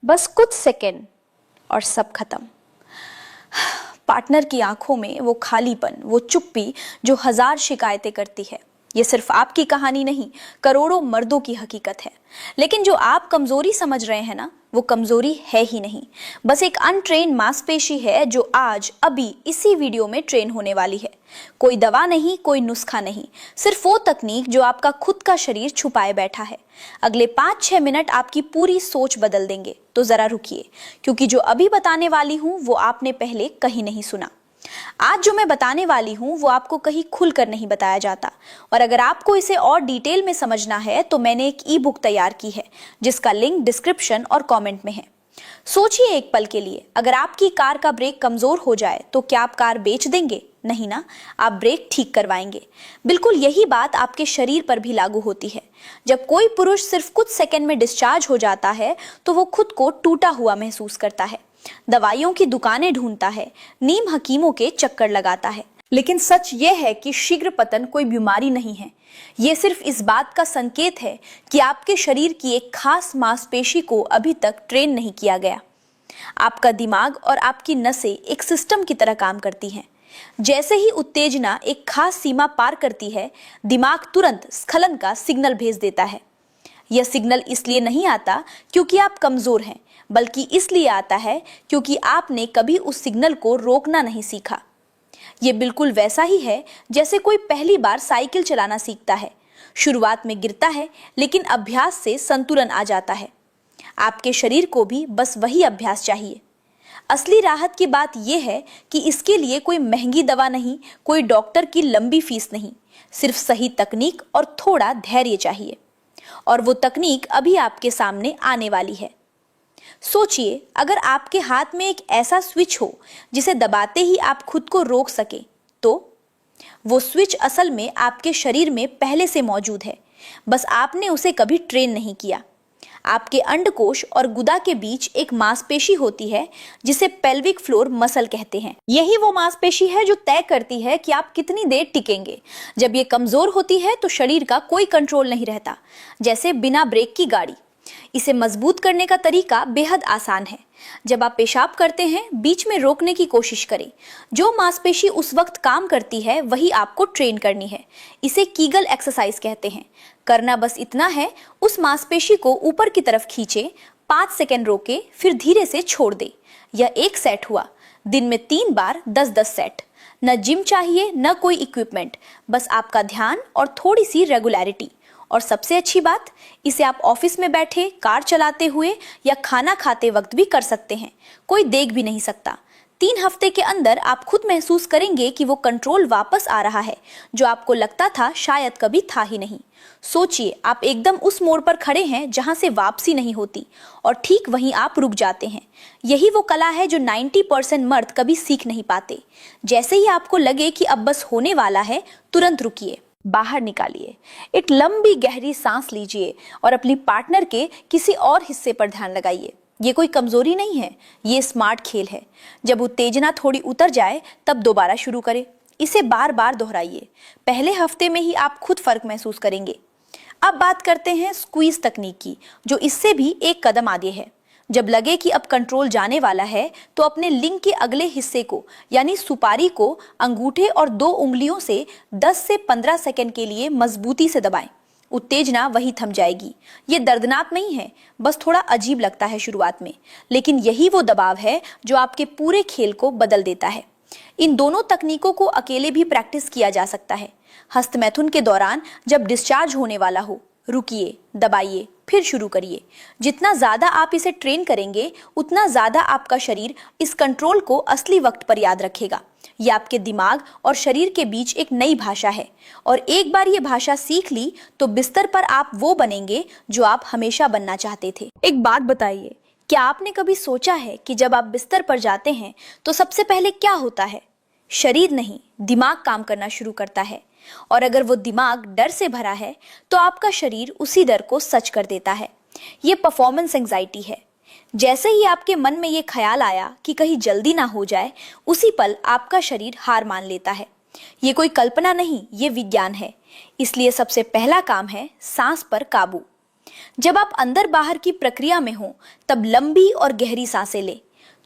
बस कुछ सेकंड और सब खत्म। पार्टनर की आंखों में वो खालीपन, वो चुप्पी जो 1000 शिकायतें करती है। ये सिर्फ आपकी कहानी नहीं, करोड़ों मर्दों की हकीकत है। लेकिन जो आप कमजोरी समझ रहे हैं ना, वो कमजोरी है ही नहीं, बस एक अनट्रेन मांसपेशी है जो आज अभी इसी वीडियो में ट्रेन होने वाली है। कोई दवा नहीं, कोई नुस्खा नहीं, सिर्फ वो तकनीक जो आपका खुद का शरीर छुपाए बैठा है। अगले 5-6 मिनट आपकी पूरी सोच बदल देंगे। तो जरा रुकिए, क्योंकि जो अभी बताने वाली हूं वो आपने पहले कहीं नहीं सुना। आज जो मैं बताने वाली हूं वो आपको कहीं खुलकर नहीं बताया जाता, और अगर आपको इसे और डिटेल में समझना है तो मैंने एक ई बुक तैयार की है, जिसका लिंक डिस्क्रिप्शन और कमेंट में है। सोचिए एक पल के लिए, अगर आपकी कार का ब्रेक कमजोर हो जाए तो क्या आप कार बेच देंगे? नहीं ना, आप ब्रेक ठीक करवाएंगे। बिल्कुल यही बात आपके शरीर पर भी लागू होती है। जब कोई पुरुष सिर्फ कुछ सेकंड में डिस्चार्ज हो जाता है तो वो खुद को टूटा हुआ महसूस करता है, दवाइयों की दुकानें ढूंढता है, नीम हकीमों के चक्कर लगाता है। लेकिन सच ये है कि शीघ्र पतन कोई बीमारी नहीं है। ये सिर्फ इस बात का संकेत है कि आपके शरीर की एक खास मांसपेशी को अभी तक ट्रेन नहीं किया गया। आपका दिमाग और आपकी नसें एक सिस्टम की तरह काम करती हैं। जैसे ही उत्तेजना एक खास सीमा पार करती है, दिमाग तुरंत स्खलन का सिग्नल भेज देता है। यह सिग्नल इसलिए नहीं आता क्योंकि आप कमजोर हैं, बल्कि इसलिए आता है क्योंकि आपने कभी उस सिग्नल को रोकना नहीं सीखा। ये बिल्कुल वैसा ही है जैसे कोई पहली बार साइकिल चलाना सीखता है। शुरुआत में गिरता है, लेकिन अभ्यास से संतुलन आ जाता है। आपके शरीर को भी बस वही अभ्यास चाहिए। असली राहत की बात यह है कि इसके लिए कोई महंगी दवा नहीं, कोई डॉक्टर की लंबी फीस नहीं, सिर्फ सही तकनीक और थोड़ा धैर्य चाहिए। और वो तकनीक अभी आपके सामने आने वाली है। सोचिए, अगर आपके हाथ में एक ऐसा स्विच हो जिसे दबाते ही आप खुद को रोक सके, तो वो स्विच असल में आपके शरीर में पहले से मौजूद है, बस आपने उसे कभी ट्रेन नहीं किया। आपके अंडकोश और गुदा के बीच एक मांसपेशी होती है जिसे पेल्विक फ्लोर मसल कहते हैं। यही वो मांसपेशी है जो तय करती है कि आप कितनी देर टिकेंगे। जब ये कमजोर होती है तो शरीर का कोई कंट्रोल नहीं रहता, जैसे बिना ब्रेक की गाड़ी। इसे मजबूत करने का तरीका बेहद आसान है। जब आप पेशाब करते हैं, बीच में रोकने की कोशिश करें। जो मांसपेशी उस वक्त काम करती है वही आपको ट्रेन करनी है। इसे कीगल एक्सरसाइज कहते हैं। करना बस इतना है, उस मांसपेशी को ऊपर की तरफ खींचे, 5 सेकंड रोके, फिर धीरे से छोड़ दे। यह एक सेट हुआ। दिन में 3 बार 10-10 सेट। न जिम चाहिए, न कोई इक्विपमेंट, बस आपका ध्यान और थोड़ी सी रेगुलरिटी। और सबसे अच्छी बात, इसे आप ऑफिस में बैठे, कार चलाते हुए या खाना खाते वक्त भी कर सकते हैं। कोई देख भी नहीं सकता। 3 हफ्ते के अंदर आप खुद महसूस करेंगे कि वो कंट्रोल वापस आ रहा है जो आपको लगता था शायद कभी था ही नहीं। सोचिए, आप एकदम उस मोड़ पर खड़े हैं जहां से वापसी नहीं होती, और ठीक वहीं आप रुक जाते हैं। यही वो कला है जो 90% मर्द कभी सीख नहीं पाते। जैसे ही आपको लगे कि अब बस होने वाला है, तुरंत रुकिए, बाहर निकालिए, एक लंबी गहरी सांस लीजिए और अपनी पार्टनर के किसी और हिस्से पर ध्यान लगाइए। ये कोई कमजोरी नहीं है, ये स्मार्ट खेल है। जब उत्तेजना थोड़ी उतर जाए तब दोबारा शुरू करें। इसे बार बार दोहराइए। पहले हफ्ते में ही आप खुद फर्क महसूस करेंगे। अब बात करते हैं स्क्वीज तकनीक की, जो इससे भी एक कदम आगे है। जब लगे कि अब कंट्रोल जाने वाला है तो अपने लिंग के अगले हिस्से को, यानी सुपारी को, अंगूठे और 2 उंगलियों से 10 से 15 सेकंड के लिए मजबूती से दबाएं। उत्तेजना वही थम जाएगी। ये दर्दनाक नहीं है, बस थोड़ा अजीब लगता है शुरुआत में, लेकिन यही वो दबाव है जो आपके पूरे खेल को बदल देता है। इन दोनों तकनीकों को अकेले भी प्रैक्टिस किया जा सकता है। हस्तमैथुन के दौरान जब डिस्चार्ज होने वाला हो, रुकिए, दबाइए, फिर शुरू करिए। जितना ज्यादा आप इसे ट्रेन करेंगे, उतना ज्यादा आपका शरीर इस कंट्रोल को असली वक्त पर याद रखेगा। ये आपके दिमाग और शरीर के बीच एक नई भाषा है, और एक बार ये भाषा सीख ली तो बिस्तर पर आप वो बनेंगे जो आप हमेशा बनना चाहते थे। एक बात बताइए, क्या आपने कभी सोचा है कि जब आप बिस्तर पर जाते हैं तो सबसे पहले क्या होता है? शरीर नहीं, दिमाग काम करना शुरू करता है। और अगर वो दिमाग डर से भरा है तो आपका शरीर उसी डर को सच कर देता है। ये परफॉर्मेंस एंजाइटी है। जैसे ही आपके मन में ये ख्याल आया कि कहीं जल्दी ना हो जाए, उसी पल आपका शरीर हार मान लेता है। ये कोई कल्पना नहीं, ये विज्ञान है। इसलिए सबसे पहला काम है सांस पर काबू। जब आप अंदर बाहर की प्रक्रिया में हो तब लंबी और गहरी सांसें लें।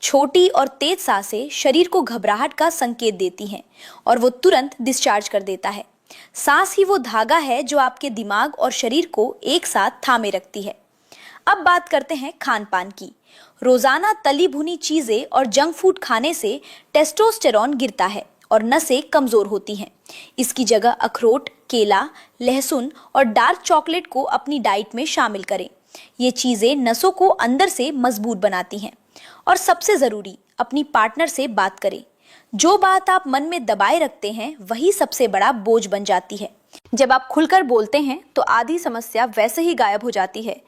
छोटी और तेज सांसें शरीर को घबराहट का संकेत देती हैं और वो तुरंत डिस्चार्ज कर देता है। सांस ही वो धागा है जो आपके दिमाग और शरीर को एक साथ थामे रखती है। अब बात करते हैं खान पान की। रोजाना तली भुनी चीजें और जंक फूड खाने से टेस्टोस्टेरॉन गिरता है और नसें कमजोर होती हैं। इसकी जगह अखरोट, केला, लहसुन और डार्क चॉकलेट को अपनी डाइट में शामिल करें। ये चीजें नसों को अंदर से मजबूत बनाती हैं। और सबसे जरूरी, अपनी पार्टनर से बात करें। जो बात आप मन में दबाए रखते हैं वही सबसे बड़ा बोझ बन जाती है। जब आप खुलकर बोलते हैं तो आधी समस्या वैसे ही गायब हो जाती है।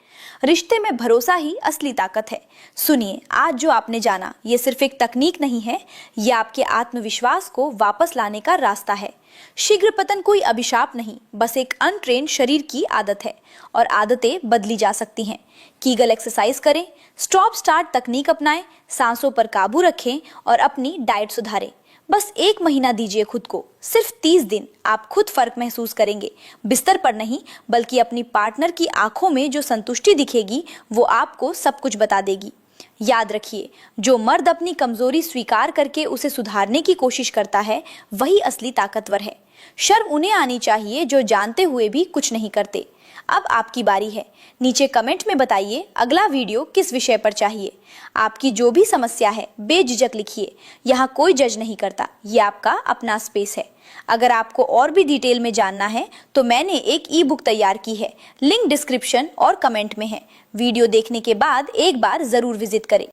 रिश्ते में भरोसा ही असली ताकत है। सुनिए, आज जो आपने जाना ये सिर्फ एक तकनीक नहीं है, ये आपके आत्मविश्वास को वापस लाने का रास्ता है। शीघ्र पतन कोई अभिशाप नहीं, बस एक अनट्रेन्ड शरीर की आदत है और आदतें बदली जा सकती हैं। कीगल एक्सरसाइज करें, स्टॉप स्टार्ट तकनीक अपनाएं, सांसों पर काबू रखें और अपनी डाइट सुधारें। बस 1 महीना दीजिए खुद को, सिर्फ 30 दिन। आप खुद फर्क महसूस करेंगे। बिस्तर पर नहीं बल्कि अपनी पार्टनर की आंखों में जो संतुष्टि दिखेगी वो आपको सब कुछ बता देगी। याद रखिए, जो मर्द अपनी कमजोरी स्वीकार करके उसे सुधारने की कोशिश करता है वही असली ताकतवर है। शर्म उन्हें आनी चाहिए जो जानते हुए भी कुछ नहीं करते। अब आपकी बारी है। नीचे कमेंट में बताइए अगला वीडियो किस विषय पर चाहिए। आपकी जो भी समस्या है बेझिझक लिखिए। यहाँ कोई जज नहीं करता, ये आपका अपना स्पेस है। अगर आपको और भी डिटेल में जानना है तो मैंने एक ई बुक तैयार की है, लिंक डिस्क्रिप्शन और कमेंट में है। वीडियो देखने के बाद एक बार जरूर विजिट करें।